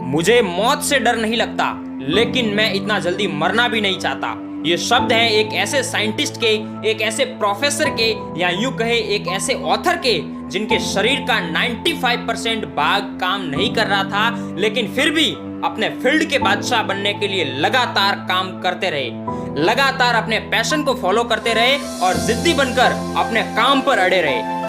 मुझे मौत से डर नहीं लगता, लेकिन मैं इतना जल्दी मरना भी नहीं चाहता। ये शब्द हैं एक ऐसे साइंटिस्ट के, एक ऐसे प्रोफेसर के, या यूं कहे एक ऐसे ऑथर के जिनके शरीर का 95% भाग काम नहीं कर रहा था, लेकिन फिर भी अपने फील्ड के बादशाह बनने के लिए लगातार काम करते रहे, लगातार अपने पैशन को फॉलो करते रहे और जिद्दी बनकर अपने काम पर अड़े रहे।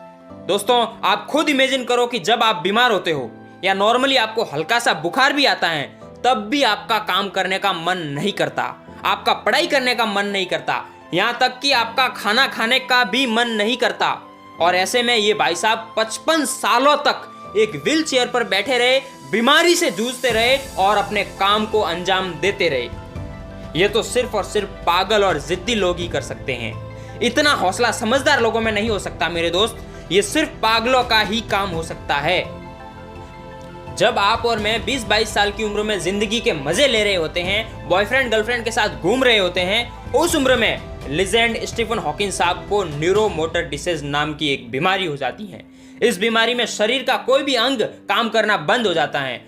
दोस्तों, आप खुद इमेजिन करो कि जब आप बीमार होते हो या नॉर्मली आपको हल्का सा बुखार भी आता है, तब भी आपका काम करने का मन नहीं करता, आपका पढ़ाई करने का मन नहीं करता, यहाँ तक कि आपका खाना खाने का भी मन नहीं करता। और ऐसे में ये भाई साहब 55 सालों तक एक व्हील चेयर पर बैठे रहे, बीमारी से जूझते रहे और अपने काम को अंजाम देते रहे। ये तो सिर्फ और सिर्फ पागल और जिद्दी लोग ही कर सकते हैं। इतना हौसला समझदार लोगों में नहीं हो सकता मेरे दोस्त, ये सिर्फ पागलों का ही काम हो सकता है। जब आप और मैं 20-22 साल की उम्र में जिंदगी के मजे ले रहे होते हैं, बॉयफ्रेंड गर्लफ्रेंड के साथ घूम रहे होते हैं, उस उम्र में लीजेंड स्टीफन हॉकिंग साहब को न्यूरोमोटर डिसीज नाम की एक बीमारी हो जाती है। इस बीमारी में शरीर का कोई भी अंग काम करना बंद हो जाता है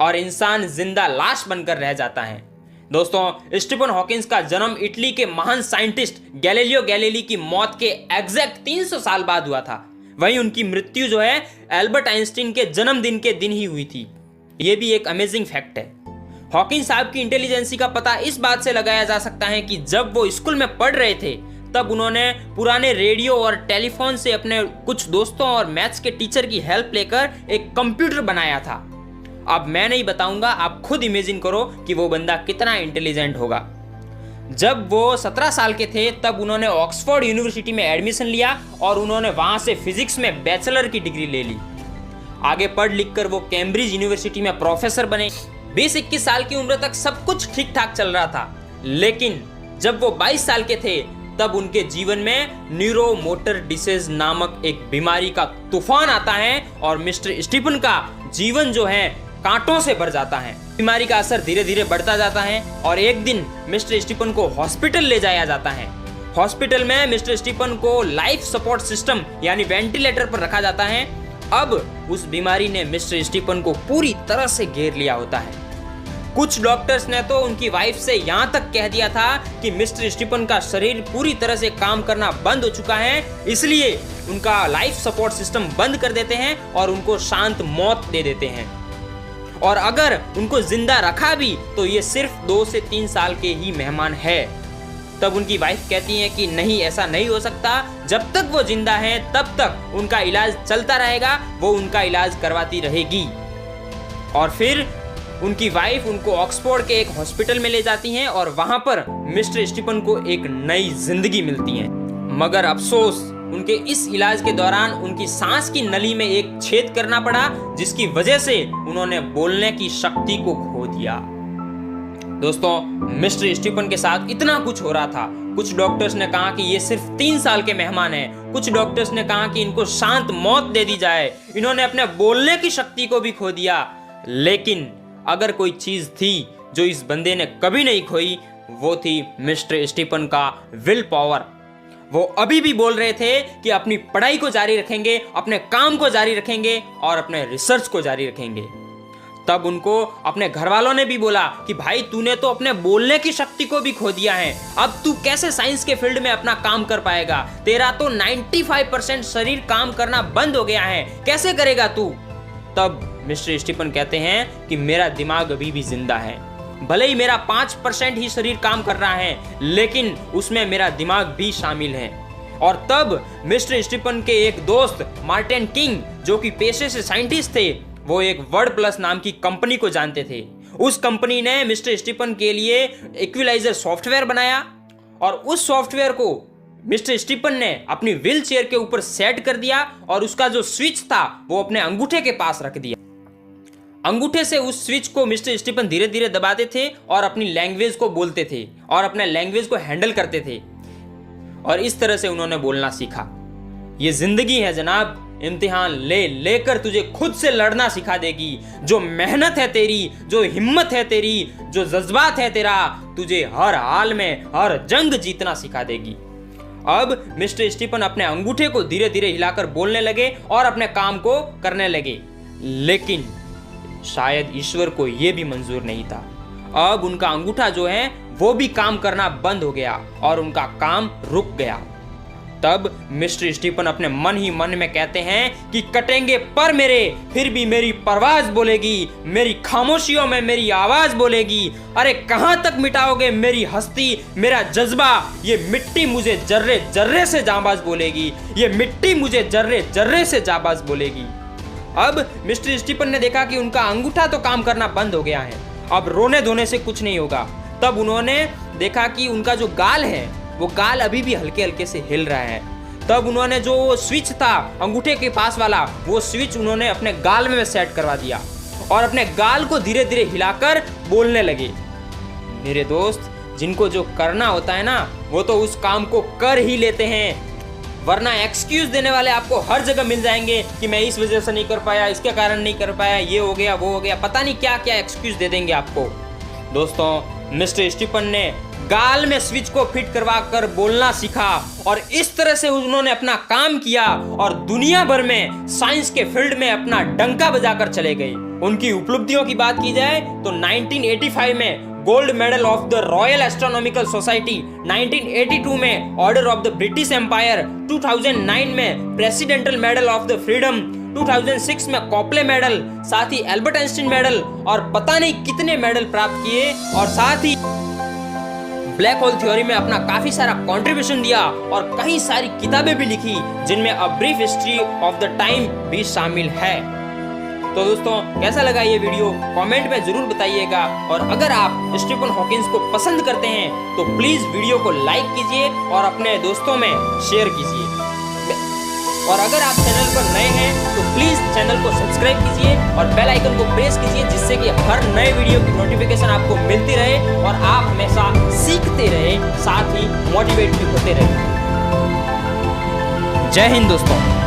और इंसान जिंदा लाश बनकर रह जाता है। दोस्तों, स्टीफन हॉकिंस का जन्म इटली के महान साइंटिस्ट गैलीलियो गैलीली की मौत के एग्जैक्ट 300 साल बाद हुआ था। वहीं उनकी मृत्यु जो है एल्बर्ट आइंस्टीन के जन्मदिन के दिन ही हुई थी। यह भी एक अमेजिंग फैक्ट है। हॉकिंस साहब की इंटेलिजेंसी का पता इस बात से लगाया जा सकता है कि जब वो स्कूल में पढ़ रहे थे, तब उन्होंने पुराने रेडियो और टेलीफोन से अपने कुछ दोस्तों और मैथ्स के टीचर की हेल्प लेकर एक कंप्यूटर बनाया था। अब मैं नहीं बताऊंगा, आप खुद इमेजिन करो कि वो बंदा कितना इंटेलिजेंट होगा। जब वो 17 साल के थे, तब उन्होंने ऑक्सफोर्ड यूनिवर्सिटी में एडमिशन लिया और उन्होंने वहां से फिजिक्स में बैचलर की डिग्री ले ली। आगे पढ़ लिख कर वो कैम्ब्रिज यूनिवर्सिटी में प्रोफेसर बने। 20-21 साल की उम्र तक सब कुछ ठीक ठाक चल रहा था, लेकिन जब वो 22 साल के थे, तब उनके जीवन में न्यूरोमोटर डिसीज नामक एक बीमारी का तूफान आता है और मिस्टर स्टीफन का जीवन जो है कांटों से भर जाता है। बीमारी का असर धीरे धीरे बढ़ता जाता है और एक दिन मिस्टर स्टीफन को हॉस्पिटल ले जाया जाता है। हॉस्पिटल में मिस्टर स्टीफन को लाइफ सपोर्ट सिस्टम यानी वेंटिलेटर पर रखा जाता है। अब उस बीमारी ने मिस्टर स्टीफन को पूरी तरह से घेर लिया होता है। कुछ डॉक्टर्स ने तो उनकी वाइफ से यहाँ तक कह दिया था कि मिस्टर स्टीफन का शरीर पूरी तरह से काम करना बंद हो चुका है, इसलिए उनका लाइफ सपोर्ट सिस्टम बंद कर देते हैं और उनको शांत मौत दे देते हैं। और अगर उनको जिंदा रखा भी तो ये सिर्फ 2 से 3 साल के ही मेहमान है। तब उनकी वाइफ कहती है कि नहीं, ऐसा नहीं हो सकता, जब तक वो जिंदा है तब तक उनका इलाज चलता रहेगा, वो उनका इलाज करवाती रहेगी। और फिर उनकी वाइफ उनको ऑक्सफोर्ड के एक हॉस्पिटल में ले जाती हैं और वहां पर मिस्टर स्टीफन को एक नई जिंदगी मिलती है। मगर अफसोस, उनके इस इलाज के दौरान उनकी सांस की नली में एक छेद करना पड़ा, जिसकी वजह से उन्होंने बोलने की शक्ति को खो दिया। दोस्तों, मिस्टर स्टीफन के साथ इतना कुछ हो रहा था। कुछ डॉक्टर्स ने कहा कि ये सिर्फ 3 साल के मेहमान हैं, कुछ डॉक्टर्स ने कहा कि इनको शांत मौत दे दी जाए, इन्होंने अपने बोलने की शक्ति को भी खो दिया। लेकिन अगर कोई चीज थी जो इस बंदे ने कभी नहीं खोई, वो थी मिस्टर स्टीफन का विल पावर। वो अभी भी बोल रहे थे कि अपनी पढ़ाई को जारी रखेंगे, अपने काम को जारी रखेंगे और अपने रिसर्च को जारी रखेंगे। तब उनको अपने घर वालों ने भी बोला कि भाई, तूने तो अपने बोलने की शक्ति को भी खो दिया है, अब तू कैसे साइंस के फील्ड में अपना काम कर पाएगा? तेरा तो 95% शरीर काम करना बंद हो गया है, कैसे करेगा तू? तब मिस्टर स्टीफन कहते हैं कि मेरा दिमाग अभी भी जिंदा है, भले ही मेरा 5% ही शरीर काम कर रहा है, लेकिन उसमें मेरा दिमाग भी शामिल है। और तब मिस्टर स्टीफन के एक दोस्त मार्टिन किंग, जो कि पेशे से साइंटिस्ट थे, वो एक वर्ड प्लस नाम की कंपनी को जानते थे। उस कंपनी ने मिस्टर स्टीफन के लिए इक्विलाइजर सॉफ्टवेयर बनाया और उस सॉफ्टवेयर को मिस्टर स्टीफन ने अपनी व्हील चेयर के ऊपर सेट कर दिया और उसका जो स्विच था वो अपने अंगूठे के पास रख दिया। अंगूठे से उस स्विच को मिस्टर स्टीफन धीरे धीरे दबाते थे और अपनी लैंग्वेज को बोलते थे और अपने लैंग्वेज को हैंडल करते थे और इस तरह से उन्होंने बोलना सीखा। ये जिंदगी है जनाब, इम्तिहान लेकर तुझे खुद से लड़ना सिखा देगी। जो मेहनत है तेरी, जो हिम्मत है तेरी, जो जज्बात है तेरा, तुझे हर हाल में हर जंग जीतना सिखा देगी। अब मिस्टर स्टीफन अपने अंगूठे को धीरे धीरे हिलाकर बोलने लगे और अपने काम को करने लगे। लेकिन शायद ईश्वर को यह भी मंजूर नहीं था। अब उनका अंगूठा जो है वो भी काम करना बंद हो गया और उनका काम रुक गया। तब मिस्टर स्टीफन अपने मन ही मन में कहते हैं कि कटेंगे पर मेरे, फिर भी मेरी परवाज बोलेगी, मेरी खामोशियों में मेरी आवाज बोलेगी। अरे कहां तक मिटाओगे मेरी हस्ती, मेरा जज्बा, ये मिट्टी मुझे जर्रे जर्रे से जाबाज बोलेगी, ये मिट्टी मुझे जर्रे जर्रे से जाबाज बोलेगी। अब मिस्टर स्टीफन ने देखा कि उनका अंगूठा तो काम करना बंद हो गया है, अब रोने धोने से कुछ नहीं होगा। तब उन्होंने देखा कि उनका जो गाल है वो गाल अभी भी हल्के हल्के से हिल रहा है। तब उन्होंने जो स्विच था अंगूठे के पास वाला, वो स्विच उन्होंने अपने गाल में सेट करवा दिया और अपने गाल को धीरे धीरे हिलाकर बोलने लगे। मेरे दोस्त, जिनको जो करना होता है ना वो तो उस काम को कर ही लेते हैं, वरना एक्सक्यूज देने वाले आपको हर जगह मिल जाएंगे कि मैं इस वजह से नहीं कर पाया, इसके कारण नहीं कर पाया, ये हो गया वो हो गया, पता नहीं क्या क्या एक्सक्यूज दे देंगे आपको। दोस्तों, मिस्टर स्टीफन ने गाल में स्विच को फिट करवा कर बोलना सीखा और इस तरह से उन्होंने अपना काम किया और दुनिया भर में साइंस के फील्ड में अपना डंका बजाकर चले गए। उनकी उपलब्धियों की बात की जाए तो 1985 में Gold Medal of the Royal Astronomical Society, 1982 में Order of the British Empire, 2009 में Presidential Medal of the Freedom, 2006 में कॉपले मेडल, साथ ही एल्बर्ट आइंस्टीन मेडल और पता नहीं कितने मेडल प्राप्त किए और साथ ही ब्लैक होल थ्योरी में अपना काफी सारा कंट्रीब्यूशन दिया और कई सारी किताबें भी लिखी जिनमें a brief history of the time भी शामिल है। तो दोस्तों, कैसा लगा ये वीडियो कमेंट में जरूर बताइएगा और अगर आप स्टीफन हॉकिंस को पसंद करते हैं तो प्लीज वीडियो को लाइक कीजिए और अपने दोस्तों में शेयर कीजिए। और अगर आप चैनल पर नए हैं तो प्लीज चैनल को सब्सक्राइब कीजिए और बेल आइकन को प्रेस कीजिए जिससे कि हर नए वीडियो की नोटिफिकेशन आपको मिलती रहे और आप हमेशा सीखते रहे, साथ ही मोटिवेट भी होते रहे। जय हिंद दोस्तों।